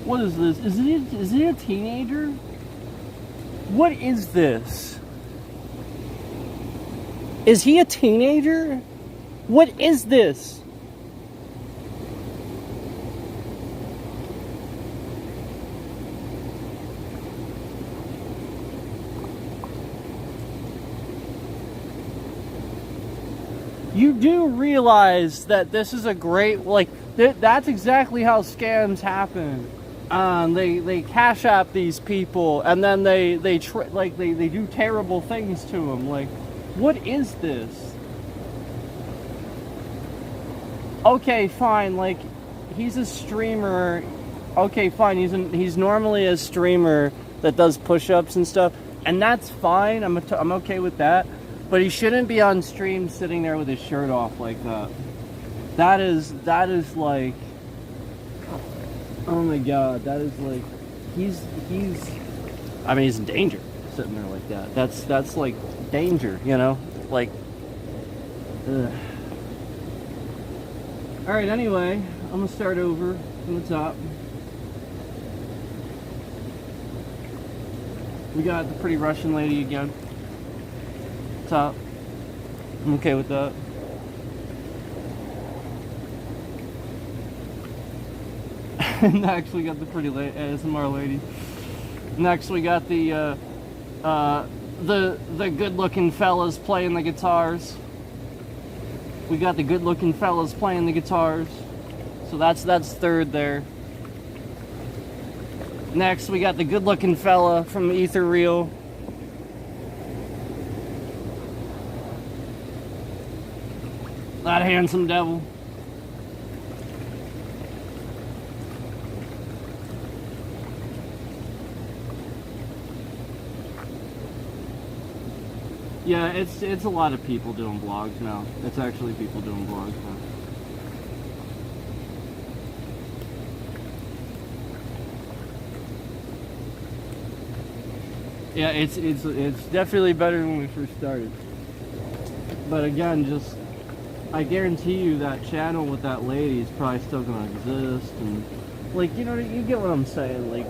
[SPEAKER 1] What is this? Is he a teenager? What is this? Is he a teenager? What is this? You do realize that this is a great, like, that's exactly how scams happen. They cash app these people, and then they do terrible things to them. Like, what is this? Okay, fine. Like, he's a streamer. Okay, fine. He's normally a streamer that does push-ups and stuff, and that's fine. I'm okay with that. But he shouldn't be on stream sitting there with his shirt off like that. That is like, oh my god, that is like, I mean, he's in danger sitting there like that. That's like danger, you know? Like, ugh. Alright, anyway, I'm gonna start over from the top. We got the pretty Russian lady again. Top. I'm okay with that. Next we got the pretty ASMR lady. Next we got the good-looking fellas playing the guitars. We got the good-looking fellas playing the guitars. So that's third there. Next we got the good-looking fella from Ether Reel. That handsome devil. Yeah, it's a lot of people doing vlogs now. It's actually people doing vlogs now. Yeah, it's definitely better than when we first started. But again, just I guarantee you that channel with that lady is probably still gonna exist, and like, you know, you get what I'm saying, like.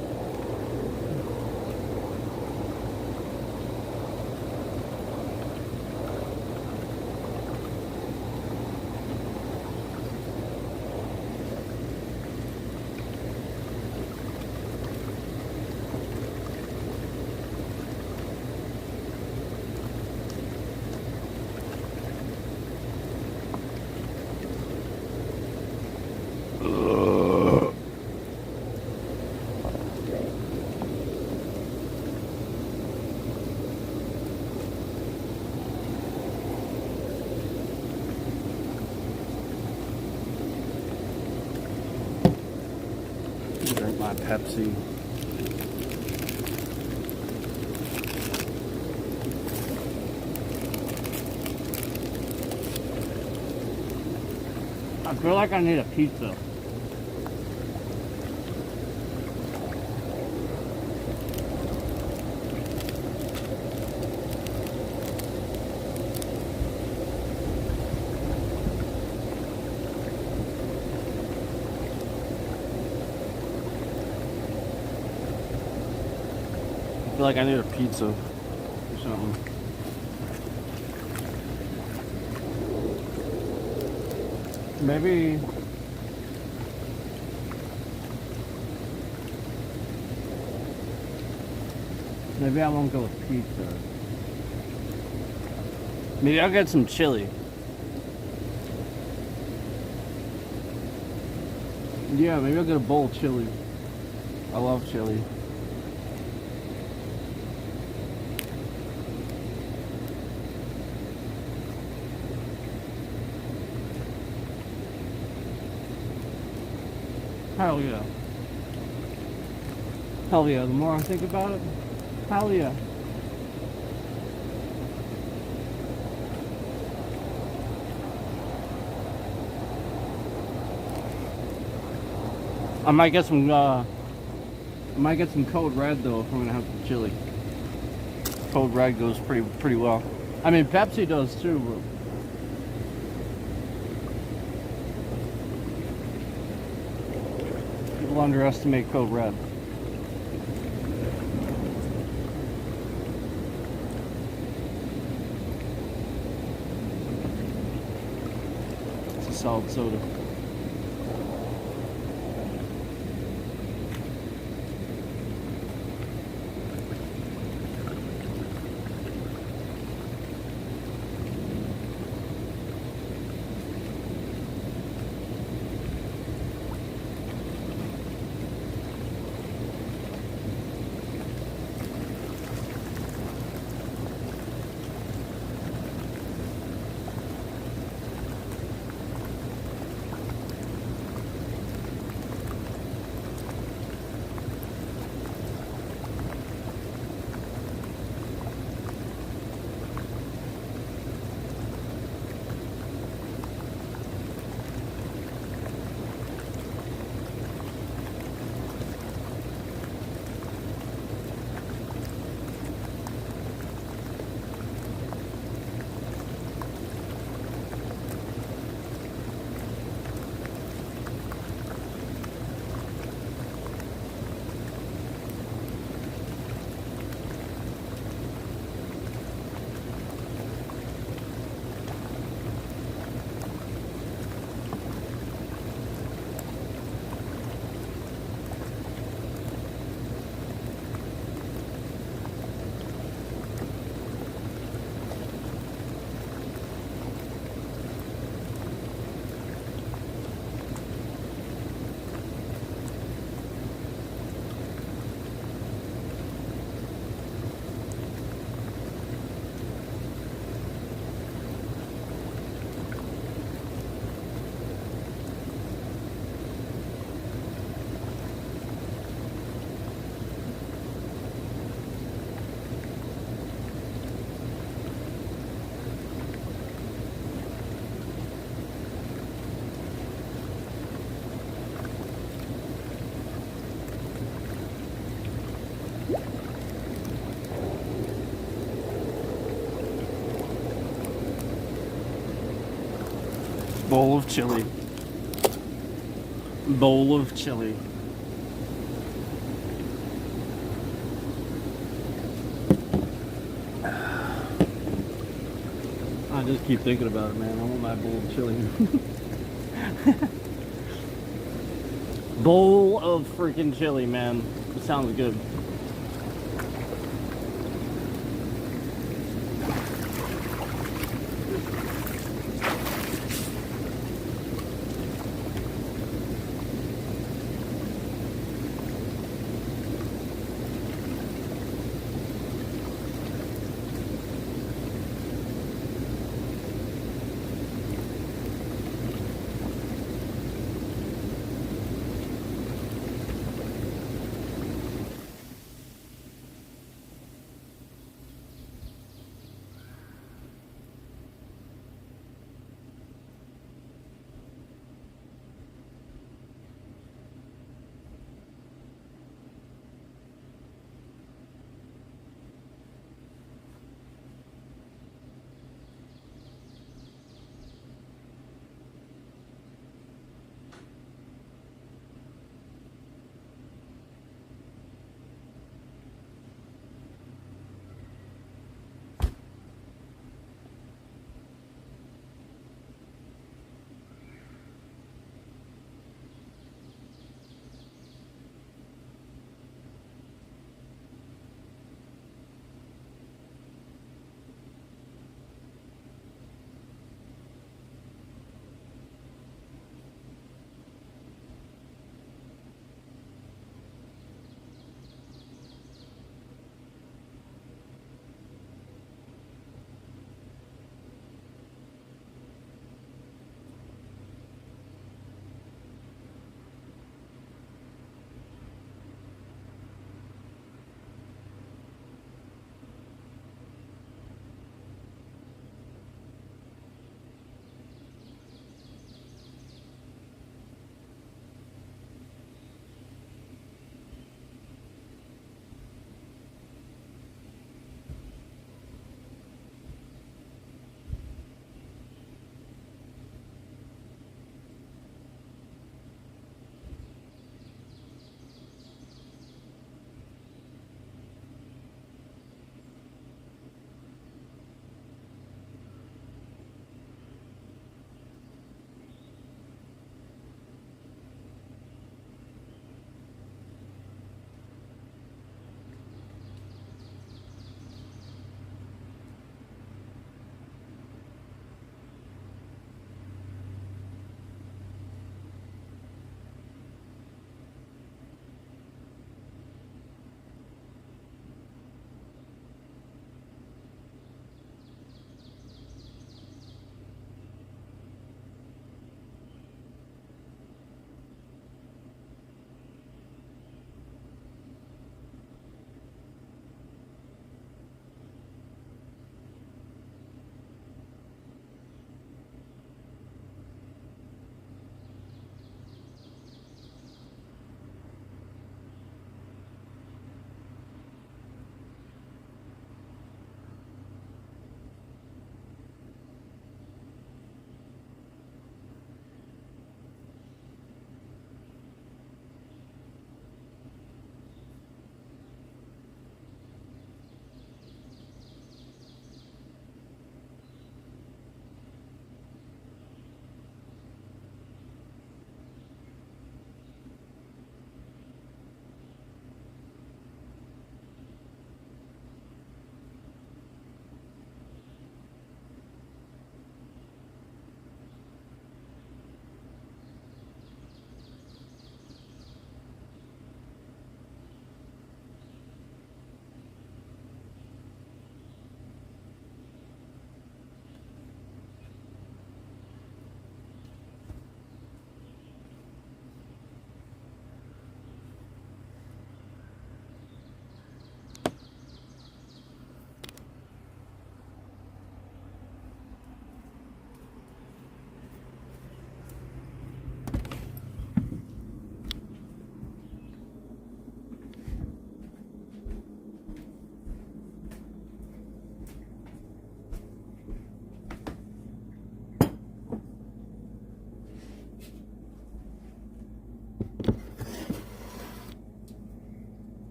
[SPEAKER 1] Drink my Pepsi. I feel like I need a pizza. I feel like I need a pizza or something. Maybe I won't go with pizza. Maybe I'll get some chili. Yeah, maybe I'll get a bowl of chili. I love chili. Hell yeah. Hell yeah, the more I think about it, hell yeah. I might get some Code Red though if I'm gonna have some chili. Code Red goes pretty well. I mean, Pepsi does too, but People underestimate Code Red. It's a solid soda. Bowl of chili. Bowl of chili. I just keep thinking about it, man. I want my bowl of chili. Bowl of freaking chili, man. It sounds good.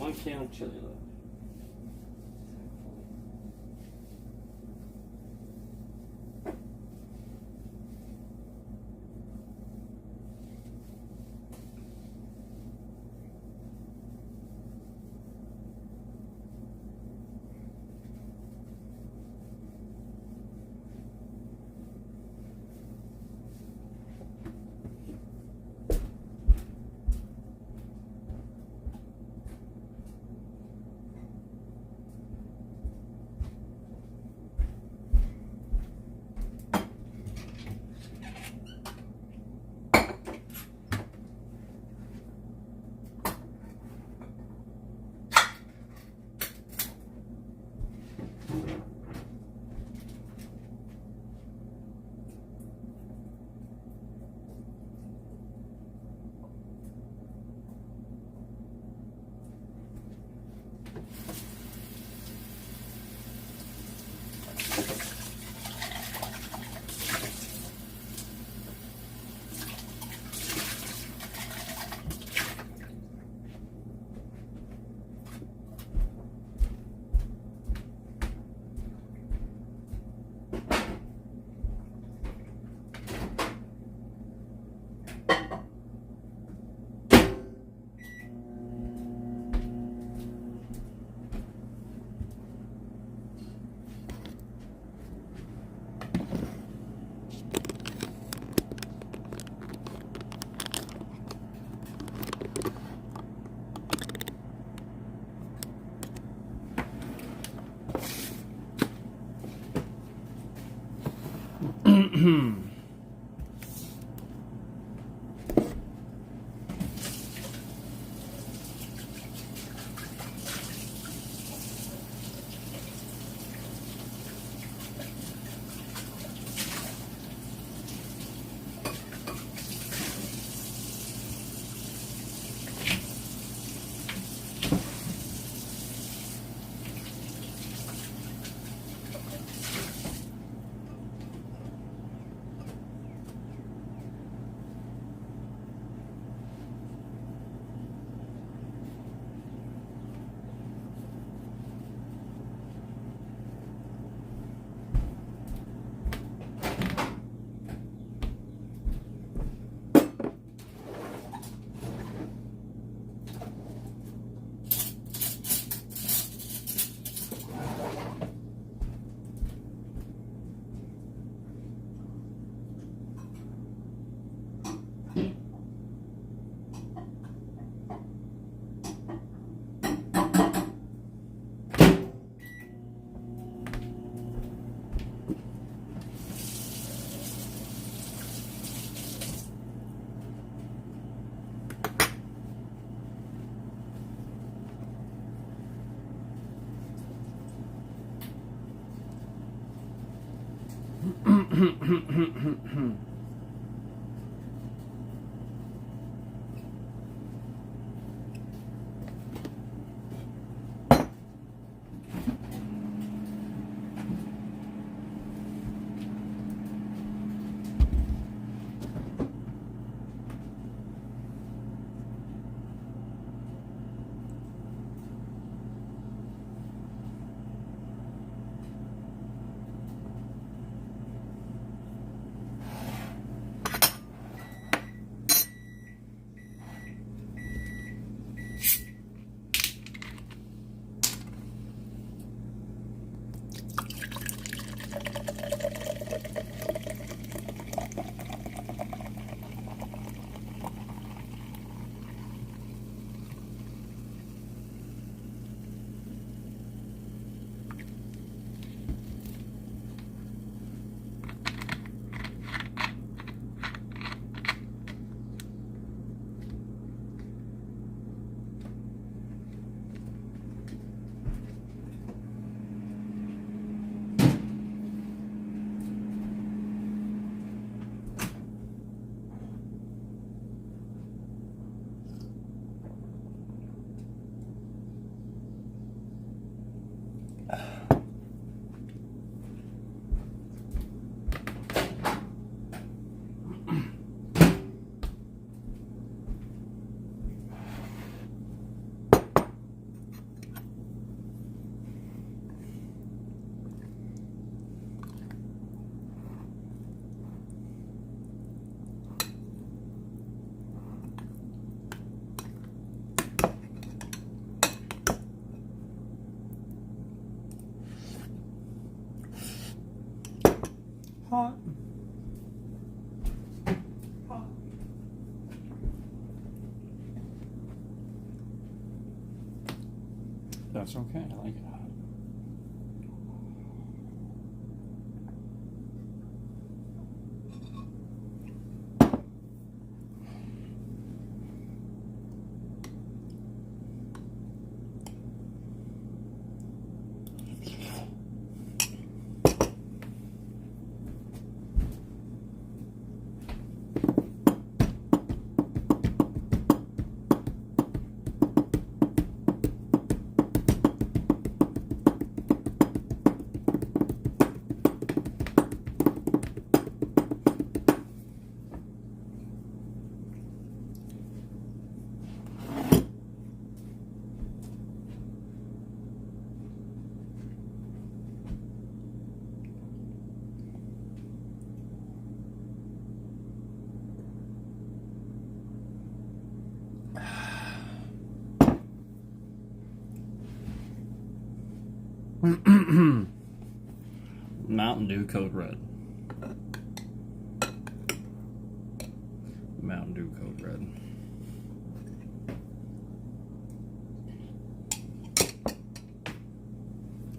[SPEAKER 1] Why can't you?
[SPEAKER 2] That's okay. I like it hot. Mountain Dew Code Red. Mountain Dew Code Red.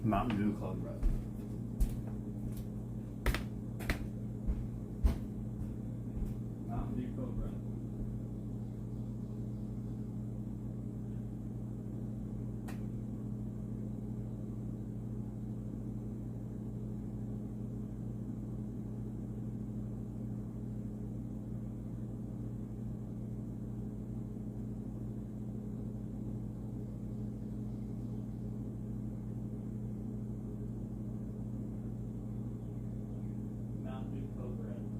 [SPEAKER 2] Mountain Dew Code Red. Mountain Dew Code Red.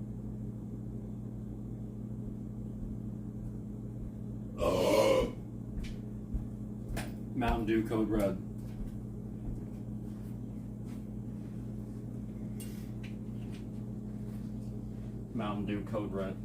[SPEAKER 2] Mountain Dew Code Red. Mountain Dew Code Red.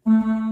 [SPEAKER 3] Bye.